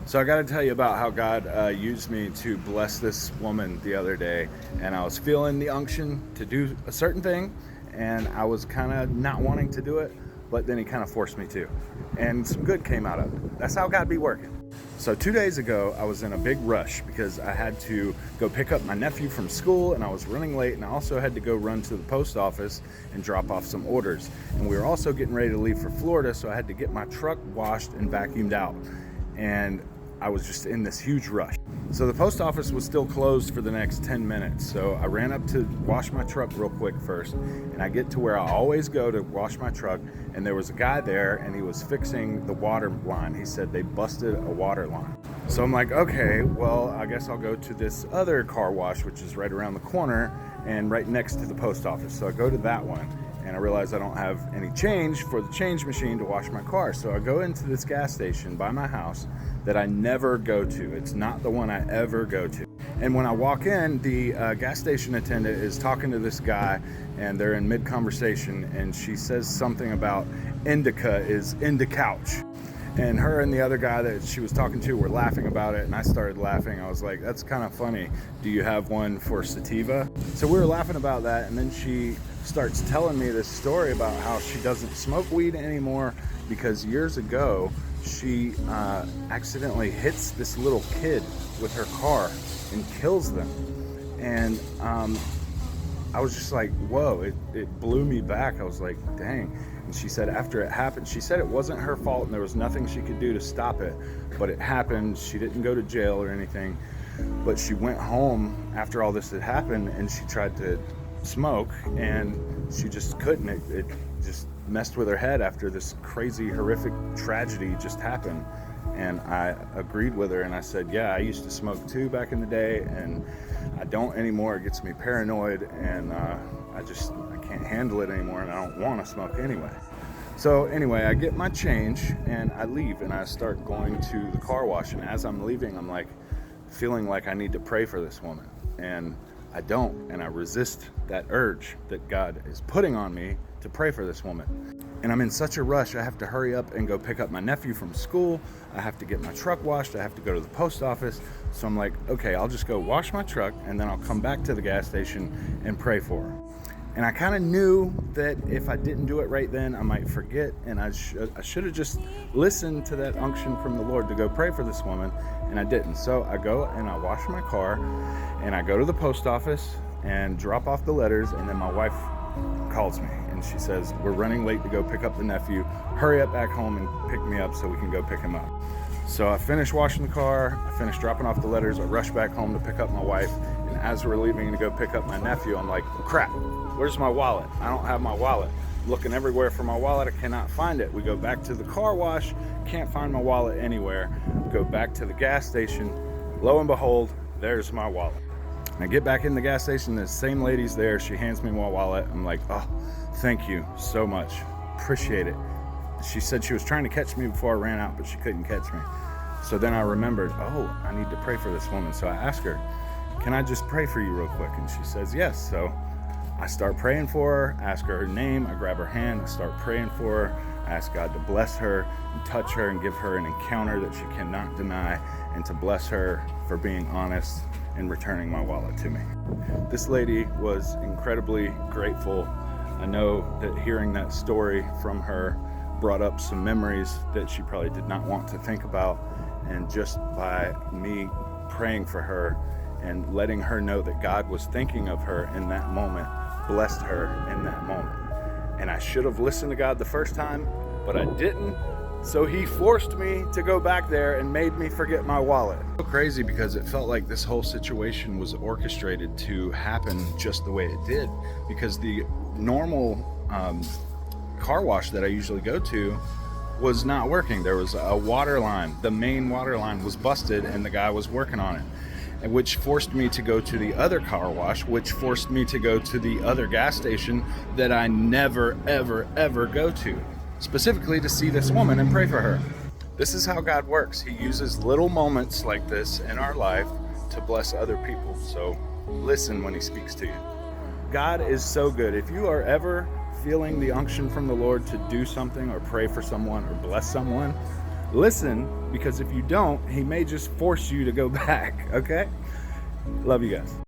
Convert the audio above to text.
So I got to tell you about how God used me to bless this woman the other day, and I was feeling the unction to do a certain thing, and I was kind of not wanting to do it, but then He kind of forced me to, and some good came out of it. That's how God be working. So 2 days ago, I was in a big rush because I had to go pick up my nephew from school, and I was running late, and I also had to go run to the post office and drop off some orders. And we were also getting ready to leave for Florida, so I had to get my truck washed and vacuumed out. And I was just in this huge rush. So the post office was still closed for the next 10 minutes. So I ran up to wash my truck real quick first, and I get to where I always go to wash my truck, and there was a guy there, and he was fixing the water line. He said they busted a water line. So I'm like, okay, well, I guess I'll go to this other car wash, which is right around the corner and right next to the post office. So I go to that one, and I realize I don't have any change for the change machine to wash my car. So I go into this gas station by my house that I never go to. It's not the one I ever go to. And when I walk in, the gas station attendant is talking to this guy, and they're in mid-conversation, and she says something about indica is in the couch. And her and the other guy that she was talking to were laughing about it, and I started laughing. I was like, that's kind of funny. Do you have one for sativa? So we were laughing about that, and then she starts telling me this story about how she doesn't smoke weed anymore because years ago she accidentally hits this little kid with her car and kills them. And I was just like, whoa, it blew me back. I was like, dang. And she said after it happened, she said it wasn't her fault and there was nothing she could do to stop it, but it happened. She didn't go to jail or anything, but she went home after all this had happened, and she tried to smoke, and she just couldn't. It just messed with her head after this crazy, horrific tragedy just happened. And I agreed with her, and I said, yeah, I used to smoke too back in the day, and I don't anymore. It gets me paranoid, and I can't handle it anymore, and I don't want to smoke anyway. So anyway, I get my change, and I leave, and I start going to the car wash, and as I'm leaving, I'm like feeling like I need to pray for this woman, and I don't, and I resist that urge that God is putting on me to pray for this woman. And I'm in such a rush, I have to hurry up and go pick up my nephew from school. I have to get my truck washed. I have to go to the post office. So I'm like, okay, I'll just go wash my truck, and then I'll come back to the gas station and pray for her. And I kind of knew that if I didn't do it right then, I might forget, and I should have just listened to that unction from the Lord to go pray for this woman, and I didn't. So I go and I wash my car, and I go to the post office and drop off the letters, and then my wife calls me, and she says, we're running late to go pick up the nephew. Hurry up back home and pick me up so we can go pick him up. So I finished washing the car, I finished dropping off the letters, I rushed back home to pick up my wife, and as we're leaving to go pick up my nephew, I'm like, crap. Where's my wallet? I don't have my wallet. Looking everywhere for my wallet, I cannot find it. We go back to the car wash, can't find my wallet anywhere. Go back to the gas station. Lo and behold, there's my wallet. I get back in the gas station, the same lady's there. She hands me my wallet. I'm like, oh, thank you so much. Appreciate it. She said she was trying to catch me before I ran out, but she couldn't catch me. So then I remembered, oh, I need to pray for this woman. So I asked her, can I just pray for you real quick? And she says, yes. So I start praying for her, ask her name, I grab her hand, I start praying for her, I ask God to bless her and touch her and give her an encounter that she cannot deny, and to bless her for being honest and returning my wallet to me. This lady was incredibly grateful. I know that hearing that story from her brought up some memories that she probably did not want to think about, and just by me praying for her and letting her know that God was thinking of her in that moment, blessed her in that moment. And I should have listened to God the first time, but I didn't. So He forced me to go back there and made me forget my wallet. So crazy, because it felt like this whole situation was orchestrated to happen just the way it did, because the normal car wash that I usually go to was not working. There was a water line. The main water line was busted, and the guy was working on it, which forced me to go to the other car wash, which forced me to go to the other gas station that I never, ever, ever go to, specifically to see this woman and pray for her. This is how God works. He uses little moments like this in our life to bless other people. So listen when He speaks to you. God is so good. If you are ever feeling the unction from the Lord to do something or pray for someone or bless someone, listen, because if you don't, he may just force you to go back. Okay? Love you guys.